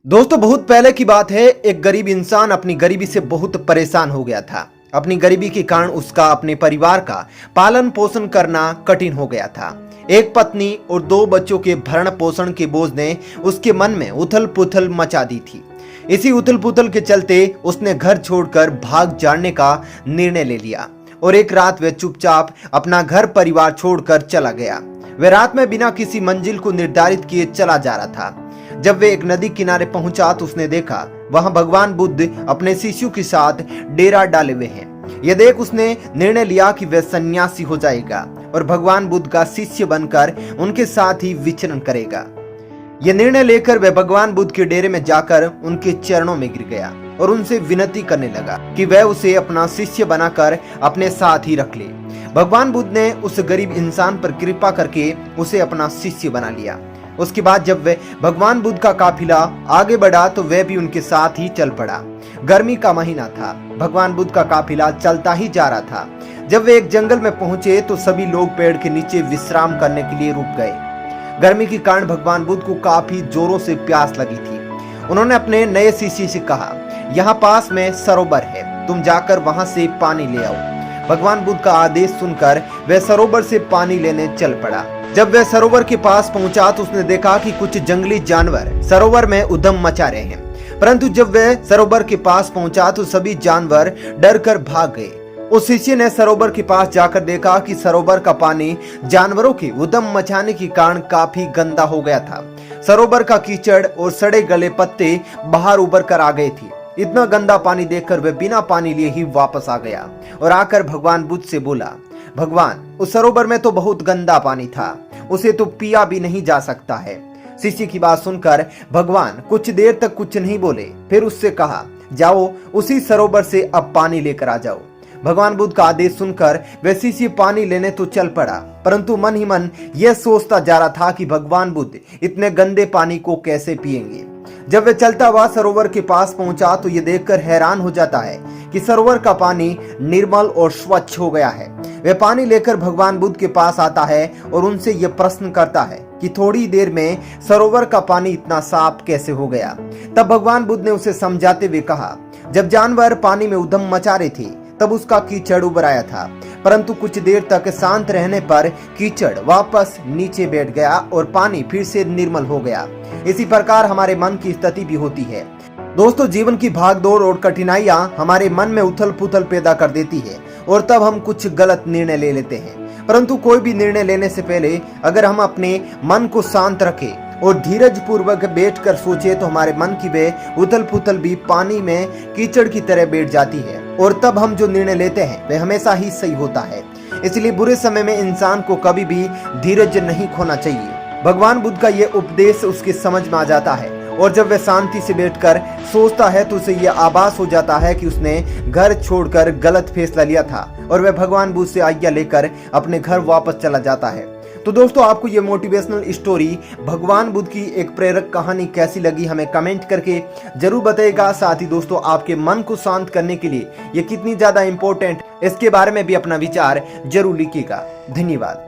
दोस्तों बहुत पहले की बात है। एक गरीब इंसान अपनी गरीबी से बहुत परेशान हो गया था। अपनी गरीबी के कारण उसका अपने परिवार का पालन पोषण करना कठिन हो गया था। एक पत्नी और 2 बच्चों के भरण पोषण के बोझ ने उसके मन में उथल पुथल मचा दी थी। इसी उथल पुथल के चलते उसने घर छोड़कर भाग जाने का निर्णय ले लिया और एक रात वह चुपचाप अपना घर परिवार छोड़कर चला गया। वह रात में बिना किसी मंजिल को निर्धारित किए चला जा रहा था। जब वे एक नदी किनारे पहुंचा तो उसने देखा वहां भगवान बुद्ध अपने शिष्यों के साथ डेरा डाले हुए हैं। यह देख उसने निर्णय लिया कि वह सन्यासी हो जाएगा और भगवान बुद्ध का शिष्य बनकर उनके साथ ही विचरण करेगा। यह निर्णय लेकर वह भगवान बुद्ध के डेरे में जाकर उनके चरणों में गिर गया और उनसे विनती करने लगा कि वह उसे अपना शिष्य बनाकर अपने साथ ही रख ले। भगवान बुद्ध ने उस गरीब इंसान पर कृपा करके उसे अपना शिष्य बना लिया। उसके बाद जब वह भगवान बुद्ध का काफिला आगे बढ़ा तो वह भी उनके साथ ही चल पड़ा। गर्मी का महीना था। भगवान बुद्ध का काफिला चलता ही जा रहा था। जब वे एक जंगल में पहुंचे तो सभी लोग पेड़ के नीचे विश्राम करने के लिए रुक गए। गर्मी के कारण भगवान बुद्ध को काफी जोरों से प्यास लगी थी। उन्होंने अपने नए शिष्य से कहा, यहाँ पास में सरोवर है, तुम जाकर वहां से पानी ले आओ। भगवान बुद्ध का आदेश सुनकर वह सरोवर से पानी लेने चल पड़ा। जब वह सरोवर के पास पहुंचा तो उसने देखा कि कुछ जंगली जानवर सरोवर में उधम मचा रहे हैं। परंतु जब वह सरोवर के पास पहुंचा तो सभी जानवर डर कर भाग गए। उस शिष्य ने सरोवर के पास जाकर देखा कि सरोवर का पानी जानवरों के उधम मचाने के कारण काफी गंदा हो गया था। सरोवर का कीचड़ और सड़े गले पत्ते बाहर उभर कर आ गए थे। इतना गंदा पानी देखकर वह बिना पानी लिए ही वापस आ गया और आकर भगवान बुद्ध से बोला, भगवान, उस सरोवर में तो बहुत गंदा पानी था, उसे तो पिया भी नहीं जा सकता है। शिष्य की बात सुनकर भगवान कुछ देर तक कुछ नहीं बोले, फिर उससे कहा, जाओ उसी सरोवर से अब पानी लेकर आ जाओ। भगवान बुद्ध का आदेश सुनकर वह शिष्य पानी लेने तो चल पड़ा, परंतु मन ही मन यह सोचता जा रहा था कि भगवान बुद्ध इतने गंदे पानी को कैसे पिएंगे। जब वह चलता हुआ सरोवर के पास पहुंचा तो यह देखकर हैरान हो जाता है कि सरोवर का पानी निर्मल और स्वच्छ हो गया है। वह पानी लेकर भगवान बुद्ध के पास आता है और उनसे यह प्रश्न करता है कि थोड़ी देर में सरोवर का पानी इतना साफ कैसे हो गया। तब भगवान बुद्ध ने उसे समझाते हुए कहा, जब जानवर पानी में उधम मचा रहे थे तब उसका कीचड़ उभर आया था, परंतु कुछ देर तक शांत रहने पर कीचड़ वापस नीचे बैठ गया और पानी फिर से निर्मल हो गया। इसी प्रकार हमारे मन की स्थिति भी होती है। दोस्तों, जीवन की भागदौड़ और कठिनाइयां हमारे मन में उथल पुथल पैदा कर देती है और तब हम कुछ गलत निर्णय ले लेते हैं। परंतु कोई भी निर्णय लेने से पहले अगर हम अपने मन को शांत रखें और धीरज पूर्वक बैठकर सोचे तो हमारे मन की वे उथल पुथल भी पानी में कीचड़ की तरह बैठ जाती है और तब हम जो निर्णय लेते हैं वह हमेशा ही सही होता है। इसलिए बुरे समय में इंसान को कभी भी धीरज नहीं खोना चाहिए। भगवान बुद्ध का ये उपदेश उसके समझ में आ जाता है और जब वह शांति से बैठकर सोचता है तो उसे यह आभास हो जाता है कि उसने घर छोड़कर गलत फैसला लिया था और वह भगवान बुद्ध से आज्ञा लेकर अपने घर वापस चला जाता है। तो दोस्तों, आपको ये मोटिवेशनल स्टोरी भगवान बुद्ध की एक प्रेरक कहानी कैसी लगी हमें कमेंट करके जरूर बताइएगा। साथ ही दोस्तों, आपके मन को शांत करने के लिए ये कितनी ज्यादा इंपॉर्टेंट, इसके बारे में भी अपना विचार जरूर लिखिएगा। धन्यवाद।